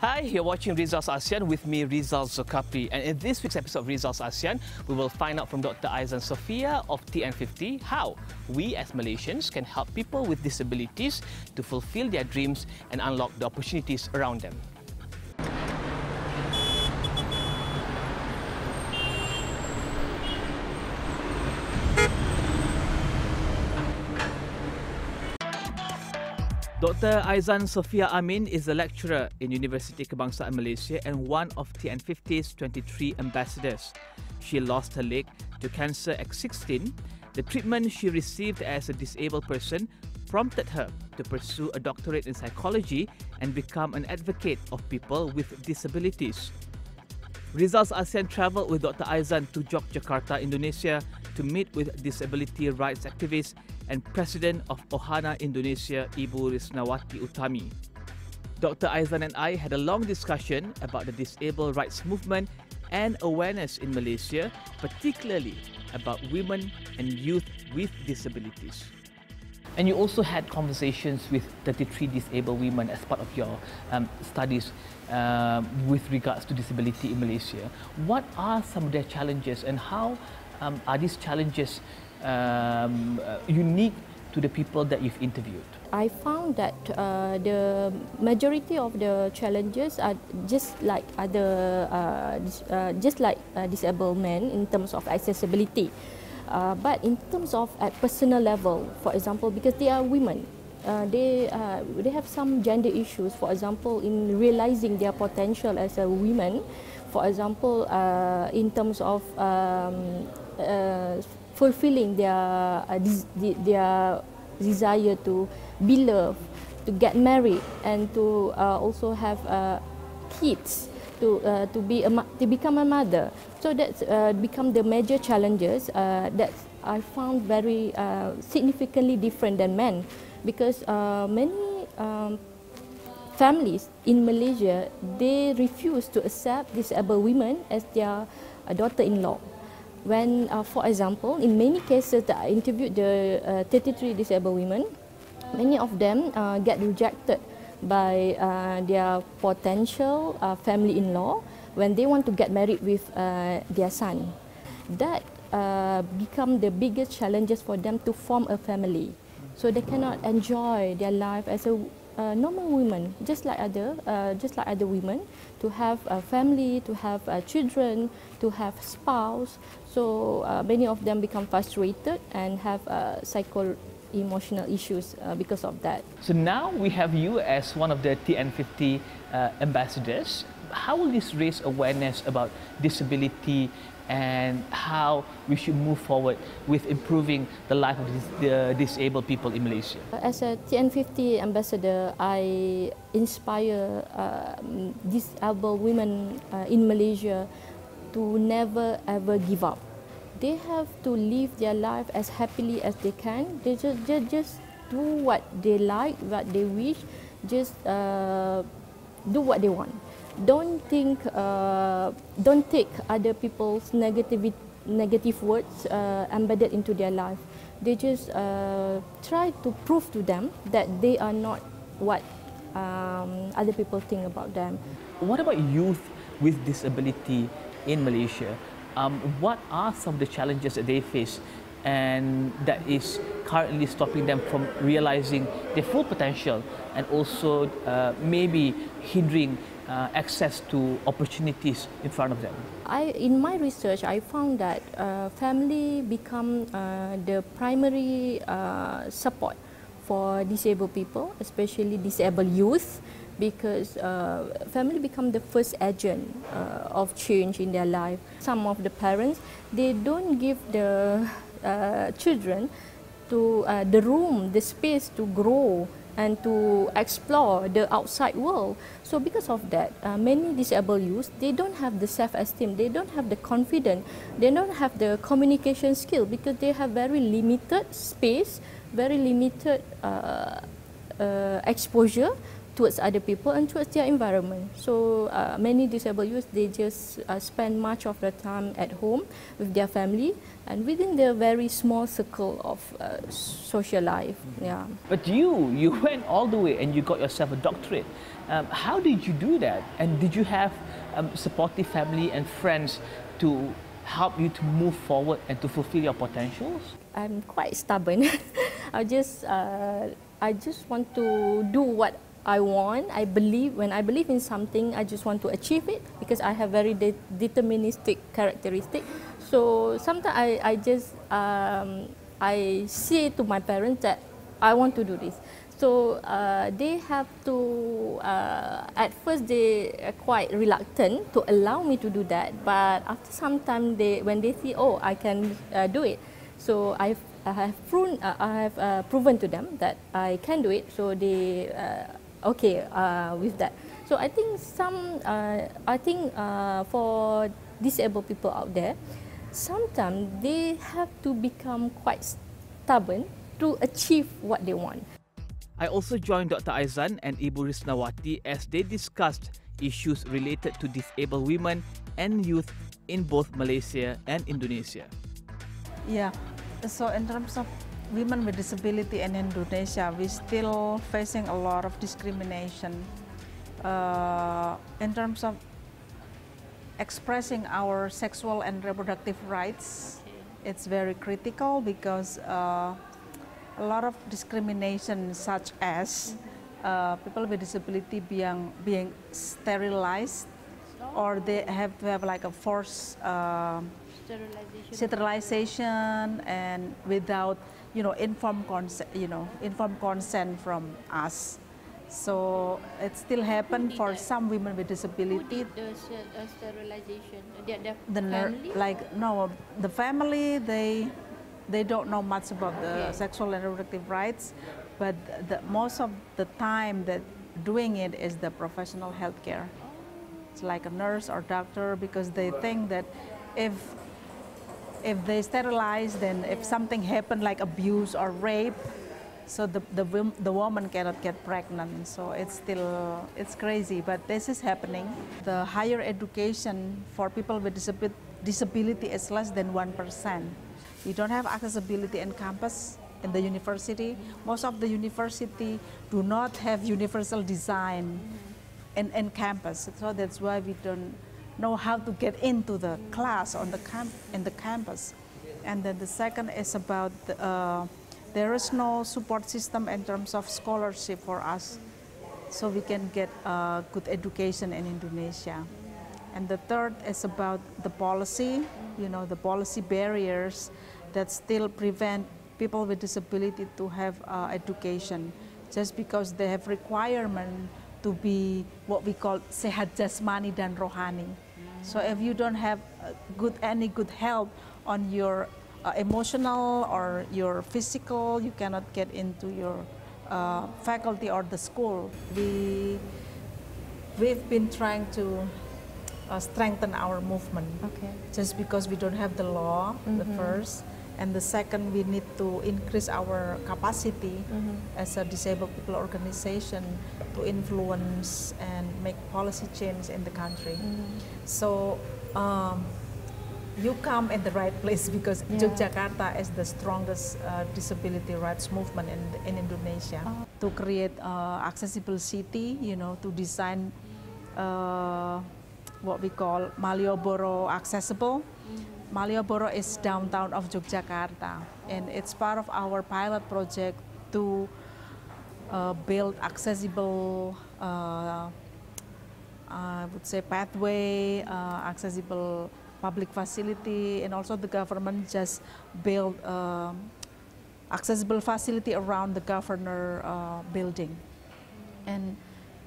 Hi, you're watching Rizal's ASEAN with me, Rizal Zulkifli. And in this week's episode of Rizal's ASEAN, we will find out from Dr. Aizan Sofia of TN50 how we as Malaysians can help people with disabilities to fulfill their dreams and unlock the opportunities around them. Dr. Aizan Sofia Amin is a lecturer in Universiti Kebangsaan Malaysia and one of TN50's 23 ambassadors. She lost her leg to cancer at 16. The treatment she received as a disabled person prompted her to pursue a doctorate in psychology and become an advocate of people with disabilities. Rizal's ASEAN travelled with Dr. Aizan to Yogyakarta, Indonesia to meet with disability rights activists and President of Ohana Indonesia, Ibu Risnawati Utami. Dr. Aizan and I had a long discussion about the disabled rights movement and awareness in Malaysia, particularly about women and youth with disabilities. And you also had conversations with 33 disabled women as part of your studies with regards to disability in Malaysia. What are some of their challenges and how are these challenges unique to the people that you've interviewed? I found that the majority of the challenges are just like disabled men in terms of accessibility. But in terms of at personal level, for example, because they are women, they have some gender issues. For example, in realizing their potential as a woman, for example, in terms of fulfilling their desire to be loved, to get married, and to also have kids, to become a mother. So that's become the major challenges that I found very significantly different than men, because many families in Malaysia, they refuse to accept disabled women as their daughter-in-law. When, for example, in many cases that I interviewed the 33 disabled women, many of them get rejected by their potential family-in-law when they want to get married with their son. That become the biggest challenges for them to form a family. So they cannot enjoy their life as a normal woman, just like other women, to have a family, to have children, to have spouse. So many of them become frustrated and have emotional issues because of that. So now we have you as one of the TN50 ambassadors. How will this raise awareness about disability and how we should move forward with improving the life of the disabled people in Malaysia? As a TN50 ambassador, I inspire disabled women in Malaysia to never ever give up. They have to live their life as happily as they can. They just do what they like, what they wish, just do what they want. Don't take other people's negative words embedded into their life. They just try to prove to them that they are not what other people think about them. What about youth with disability in Malaysia? What are some of the challenges that they face and that is currently stopping them from realizing their full potential and also maybe hindering access to opportunities in front of them? In my research, I found that family become the primary support for disabled people, especially disabled youth, because family become the first agent of change in their life. Some of the parents, they don't give the children to the room, the space to grow and to explore the outside world. So because of that, many disabled youth, they don't have the self-esteem, they don't have the confidence, they don't have the communication skill because they have very limited space, very limited exposure towards other people and towards their environment. So many disabled youth, they just spend much of their time at home with their family and within their very small circle of social life. Yeah. But you went all the way and you got yourself a doctorate. How did you do that? And did you have supportive family and friends to help you to move forward and to fulfill your potentials? I'm quite stubborn. I just want to do what I want. When I believe in something, I just want to achieve it because I have very deterministic characteristic. So sometimes I say to my parents that I want to do this. So they have to, at first they are quite reluctant to allow me to do that. But after some time, when they see, oh, I can do it. So I have proven to them that I can do it. So they okay with that. So I think for disabled people out there, sometimes they have to become quite stubborn to achieve what they want. I also joined Dr. Aizan and Ibu Risnawati as they discussed issues related to disabled women and youth in both Malaysia and Indonesia. Yeah, so in terms of women with disability in Indonesia, we're still facing a lot of discrimination. In terms of expressing our sexual and reproductive rights, it's very critical because a lot of discrimination such as people with disability being sterilized, or they have to have like a forced sterilization and without informed consent from us. So it still happens for some women with disability. Who did the sterilization? The family, they don't know much about the sexual and reproductive rights, but most of the time that doing it is the professional healthcare. It's like a nurse or doctor, because they think that if they sterilize, then if something happened like abuse or rape, so the woman cannot get pregnant. So it's crazy, but this is happening. The higher education for people with disability is less than 1%. We don't have accessibility in campus, in the university. Most of the university do not have universal design in campus. So that's why we don't know how to get into the class on in the campus. And then the second is about there is no support system in terms of scholarship for us, so we can get a good education in Indonesia. And the third is about the policy, the policy barriers that still prevent people with disability to have education, just because they have requirement to be what we call sehat jasmani dan rohani. So if you don't have any good help on your emotional or your physical, you cannot get into your faculty or the school. We've been trying to strengthen our movement, just because we don't have the law, the first. And the second, we need to increase our capacity as a disabled people organization to influence and make policy change in the country. So you come in the right place, because Yogyakarta is the strongest disability rights movement in Indonesia. To create accessible city, to design what we call Malioboro accessible. Malioboro is downtown of Yogyakarta, and it's part of our pilot project to build accessible, I would say, pathway, accessible public facility, and also the government just built accessible facility around the governor building. And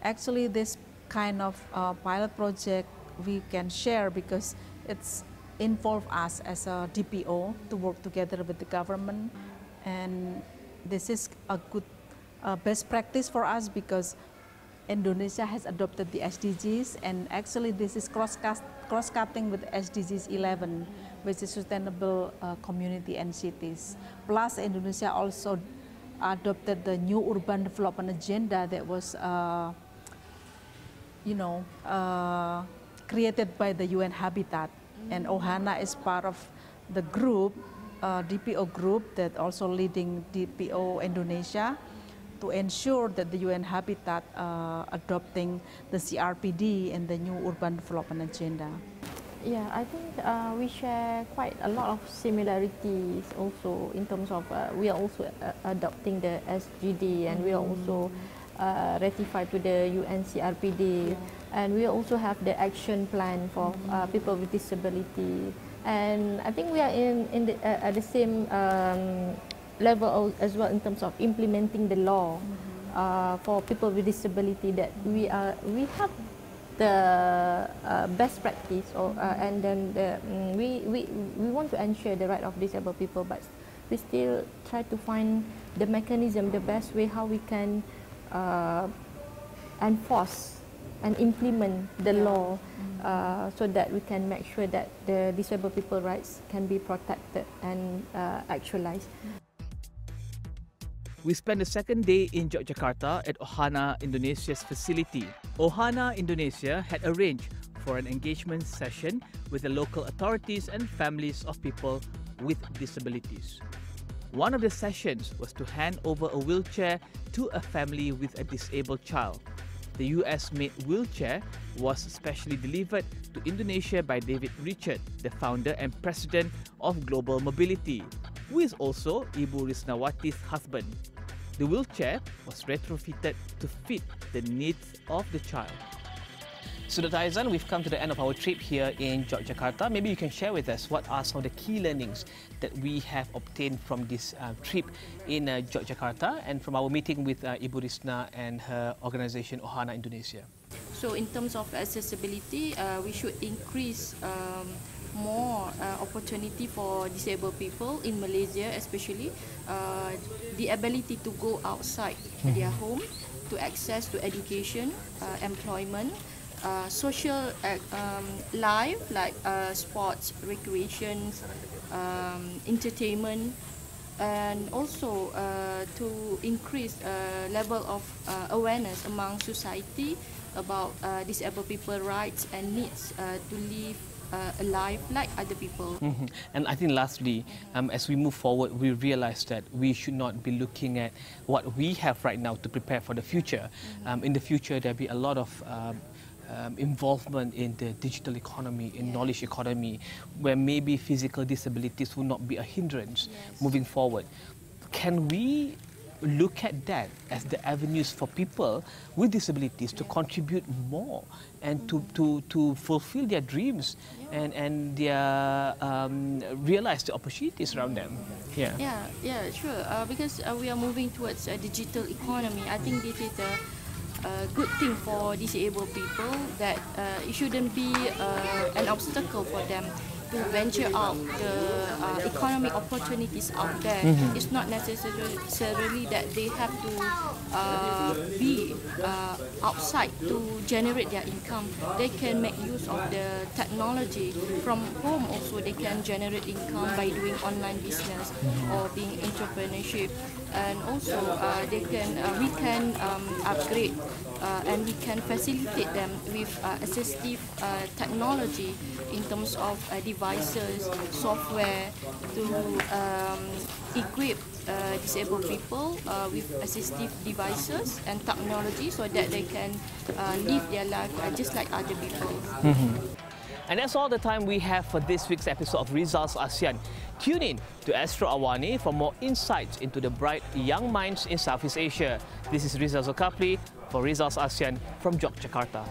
actually this kind of pilot project we can share because it's involve us as a DPO to work together with the government, and this is a good best practice for us because Indonesia has adopted the SDGs, and actually this is cross-cutting with SDGs 11, which is sustainable community and cities. Plus Indonesia also adopted the new urban development agenda that was, created by the UN Habitat. And Ohana is part of the group, DPO group, that also leading DPO Indonesia, to ensure that the UN Habitat adopting the CRPD and the new urban development agenda. Yeah, I think we share quite a lot of similarities also in terms of we are also adopting the SGD, and we are also ratified to the UN CRPD, and we also have the action plan for people with disability, and I think we are at the same level as well in terms of implementing the law for people with disability, that we have the best practice, and then we want to ensure the right of disabled people, but we still try to find the mechanism, the best way how we can enforce and implement the law so that we can make sure that the disabled people rights can be protected and actualized. We spent the second day in Yogyakarta at Ohana Indonesia's facility. Ohana Indonesia had arranged for an engagement session with the local authorities and families of people with disabilities. One of the sessions was to hand over a wheelchair to a family with a disabled child. The US-made wheelchair was specially delivered to Indonesia by David Richard, the founder and president of Global Mobility, who is also Ibu Risnawati's husband. The wheelchair was retrofitted to fit the needs of the child. So, Dr. Aizan, we've come to the end of our trip here in Yogyakarta. Maybe you can share with us what are some of the key learnings that we have obtained from this trip in Yogyakarta and from our meeting with Ibu Risna and her organisation Ohana Indonesia. So in terms of accessibility, we should increase more opportunity for disabled people in Malaysia, especially the ability to go outside their home, to access to education, employment, social life like sports, recreation, entertainment, and also to increase level of awareness among society about disabled people rights and needs to live a life like other people. And I think lastly, as we move forward, we realize that we should not be looking at what we have right now to prepare for the future. In the future, there'll be a lot of involvement in the digital economy, in knowledge economy, where maybe physical disabilities will not be a hindrance moving forward. Can we look at that as the avenues for people with disabilities to contribute more and to fulfill their dreams and their realize the opportunities around them? Yeah, sure. Because we are moving towards a digital economy. I think this is a good thing for disabled people, that it shouldn't be an obstacle for them to venture out the economic opportunities out there. It's not necessarily that they have to be outside to generate their income. They can make use of the technology from home. Also, they can generate income by doing online business or being entrepreneurship. And also, we can upgrade and we can facilitate them with assistive technology in terms of devices, software to equip disabled people with assistive devices and technology so that they can live their life just like other people. And that's all the time we have for this week's episode of Rizal's ASEAN. Tune in to Astro Awani for more insights into the bright young minds in Southeast Asia. This is Rizal Zulkifli for Rizal's ASEAN from Yogyakarta.